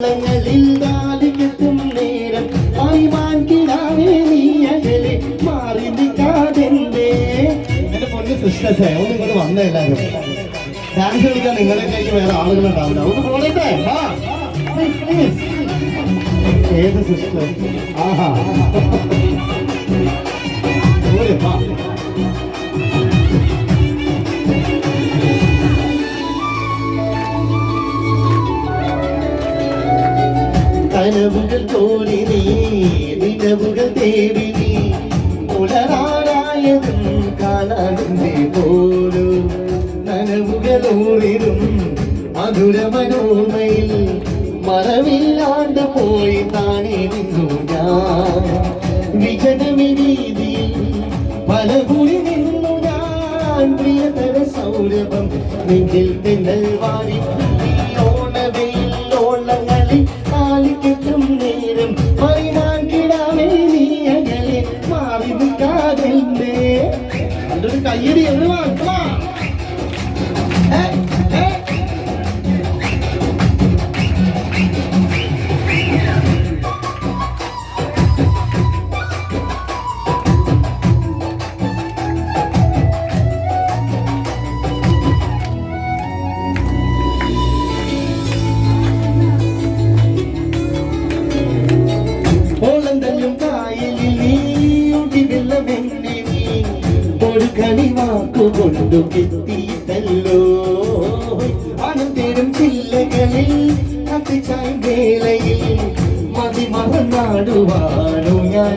ും നേരം അറിവാൻ കിടാവേ നീ അകലെ മാറി നിൽക്കാതെന്തേ. എന്റെ പൊന്നു സിസ്റ്റേഴ്സേ, ഒന്ന് ഇങ്ങോട്ട് വന്നേ. എല്ലാവരും ഡാൻസ് കളിക്കാൻ നിങ്ങളെ കഴിഞ്ഞ് വേറെ ആളുകളുണ്ടാവില്ല. ഒന്ന് പോകട്ടെ. ഏത് സിസ്റ്റർ? ആഹാ, കനവുകൾ തോന്നി നീ നിലവുകൾ തേടി നീ പുലരാരായതും കാണാതെ പോലും നനവുകളോറിടും മധുര മനോമയിൽ മറവില്ലാണ്ട് പോയി താണേ നിന്നു ഞാൻ വിജനവിരീതിയിൽ പലകുടി നിന്നു ഞാൻ പ്രിയതര സൗരഭം നെഞ്ചിൽ തെന്നൽ വാരി ഓണവയിൽ ഓണങ്ങളിൽ ും നേരം മറിനാൻ കിടാവേ നീ അകലെ മാറി നിൽക്കാതെന്തേ. അതൊരു കയ്യടി എവിടെ ുകൊണ്ടു കിട്ടിയിട്ടല്ലോ അണം തേരും ചില്ലകളിൽ അതിച്ചായ വേളയിൽ മതി മറന്നാടുവാനോ ഞാൻ.